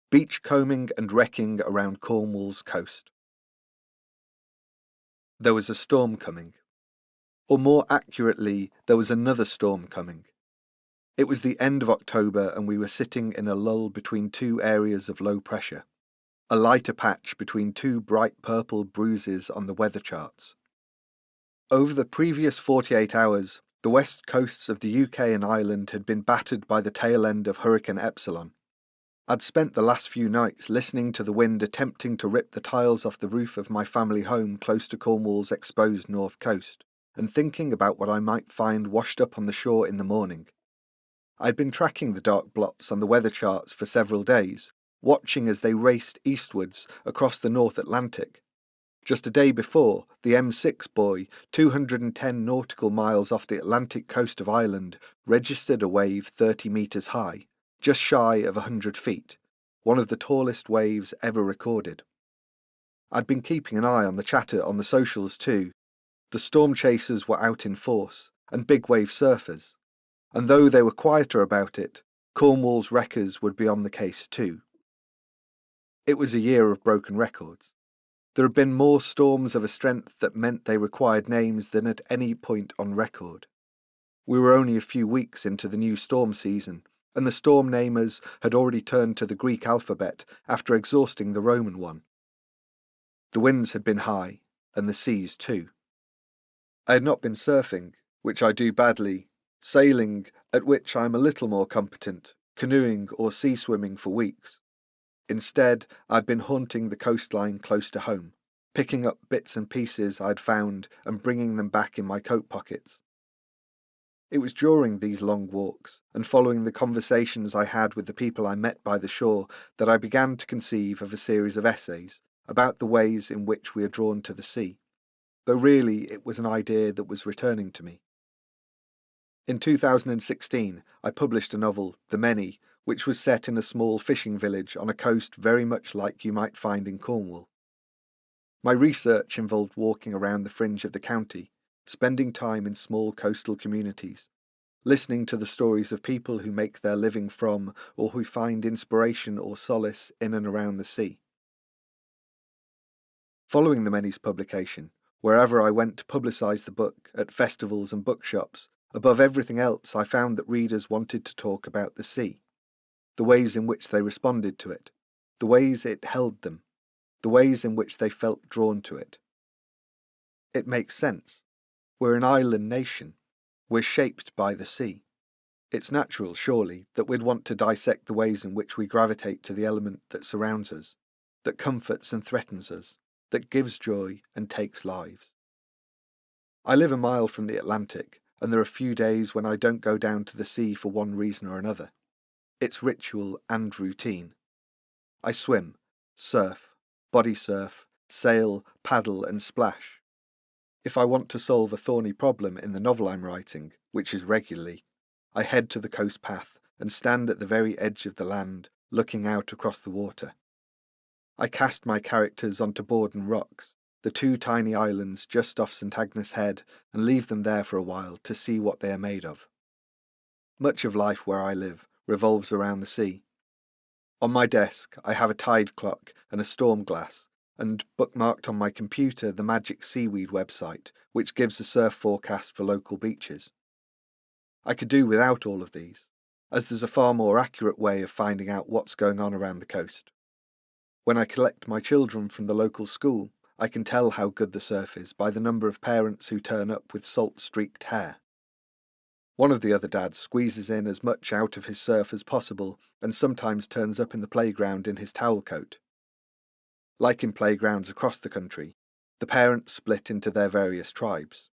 Beachcombing and wrecking around Cornwall's coast. There was a storm coming. Or more accurately, there was another storm coming. It was the end of October and we were sitting in a lull between two areas of low pressure, a lighter patch between two bright purple bruises on the weather charts. Over the previous 48 hours, the west coasts of the UK and Ireland had been battered by the tail end of Hurricane Epsilon. I'd spent the last few nights listening to the wind attempting to rip the tiles off the roof of my family home close to Cornwall's exposed north coast, and thinking about what I might find washed up on the shore in the morning. I'd been tracking the dark blots on the weather charts for several days, watching as they raced eastwards across the North Atlantic. Just a day before, the M6 buoy, 210 nautical miles off the Atlantic coast of Ireland, registered a wave 30 metres high, just shy of 100 feet, one of the tallest waves ever recorded. I'd been keeping an eye on the chatter on the socials too. The storm chasers were out in force, and big wave surfers. And though they were quieter about it, Cornwall's wreckers would be on the case too. It was a year of broken records. There had been more storms of a strength that meant they required names than at any point on record. We were only a few weeks into the new storm season, and the storm namers had already turned to the Greek alphabet after exhausting the Roman one. The winds had been high, and the seas too. I had not been surfing, which I do badly, sailing, at which I am a little more competent, canoeing or sea swimming for weeks. Instead, I'd been haunting the coastline close to home, picking up bits and pieces I'd found and bringing them back in my coat pockets. It was during these long walks, and following the conversations I had with the people I met by the shore, that I began to conceive of a series of essays about the ways in which we are drawn to the sea, though really it was an idea that was returning to me. In 2016, I published a novel, The Many, which was set in a small fishing village on a coast very much like you might find in Cornwall. My research involved walking around the fringe of the county, spending time in small coastal communities, listening to the stories of people who make their living from or who find inspiration or solace in and around the sea. Following The Many's publication, wherever I went to publicise the book, at festivals and bookshops, above everything else I found that readers wanted to talk about the sea. The ways in which they responded to it, the ways it held them, the ways in which they felt drawn to it. It makes sense. We're an island nation. We're shaped by the sea. It's natural, surely, that we'd want to dissect the ways in which we gravitate to the element that surrounds us, that comforts and threatens us, that gives joy and takes lives. I live a mile from the Atlantic, and there are few days when I don't go down to the sea for one reason or another. It's ritual and routine. I swim, surf, body surf, sail, paddle and splash. If I want to solve a thorny problem in the novel I'm writing, which is regularly, I head to the coast path and stand at the very edge of the land, looking out across the water. I cast my characters onto Borden Rocks, the two tiny islands just off St Agnes Head, and leave them there for a while to see what they are made of. Much of life where I live revolves around the sea. On my desk I have a tide clock and a storm glass, and bookmarked on my computer the Magic Seaweed website, which gives a surf forecast for local beaches. I could do without all of these, as there's a far more accurate way of finding out what's going on around the coast. When I collect my children from the local school, I can tell how good the surf is by the number of parents who turn up with salt-streaked hair. One of the other dads squeezes in as much out of his surf as possible and sometimes turns up in the playground in his towel coat. Like in playgrounds across the country, the parents split into their various tribes.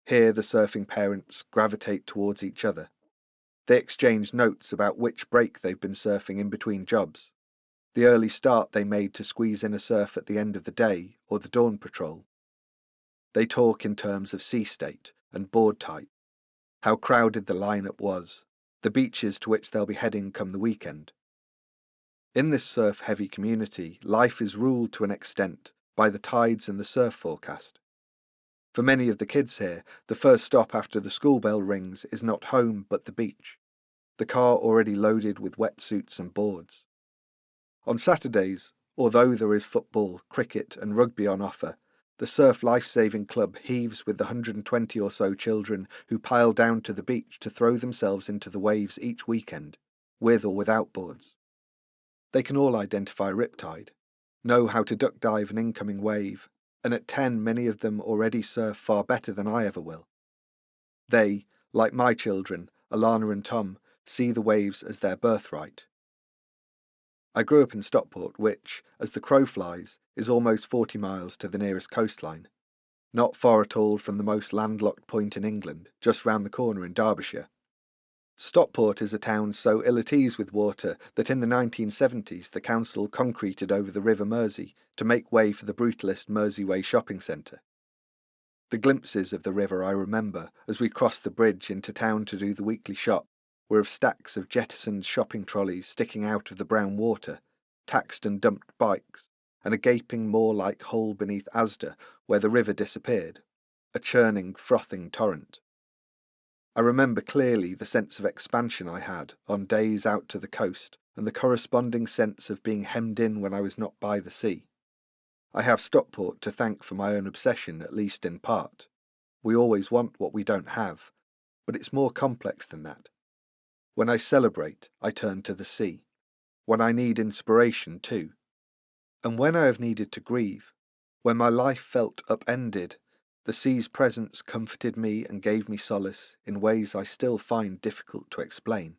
Here the surfing parents gravitate towards each other. They exchange notes about which break they've been surfing in between jobs, the early start they made to squeeze in a surf at the end of the day or the dawn patrol. They talk in terms of sea state and board type, how crowded the lineup was, the beaches to which they'll be heading come the weekend. In this surf-heavy community, life is ruled to an extent by the tides and the surf forecast. For many of the kids here, the first stop after the school bell rings is not home but the beach, the car already loaded with wetsuits and boards. On Saturdays, although there is football, cricket and rugby on offer, the Surf Lifesaving Club heaves with the 120 or so children who pile down to the beach to throw themselves into the waves each weekend, with or without boards. They can all identify riptide, know how to duck dive an incoming wave, and at 10 many of them already surf far better than I ever will. They, like my children, Alana and Tom, see the waves as their birthright. I grew up in Stockport, which, as the crow flies, is almost 40 miles to the nearest coastline, not far at all from the most landlocked point in England, just round the corner in Derbyshire. Stockport is a town so ill at ease with water that in the 1970s the council concreted over the River Mersey to make way for the brutalist Mersey shopping centre. The glimpses of the river I remember as we crossed the bridge into town to do the weekly shop were of stacks of jettisoned shopping trolleys sticking out of the brown water, taxed and dumped bikes, and a gaping moor-like hole beneath Asda where the river disappeared, a churning, frothing torrent. I remember clearly the sense of expansion I had on days out to the coast and the corresponding sense of being hemmed in when I was not by the sea. I have Stockport to thank for my own obsession, at least in part. We always want what we don't have, but it's more complex than that. When I celebrate, I turn to the sea. When I need inspiration, too. And when I have needed to grieve, when my life felt upended, the sea's presence comforted me and gave me solace in ways I still find difficult to explain.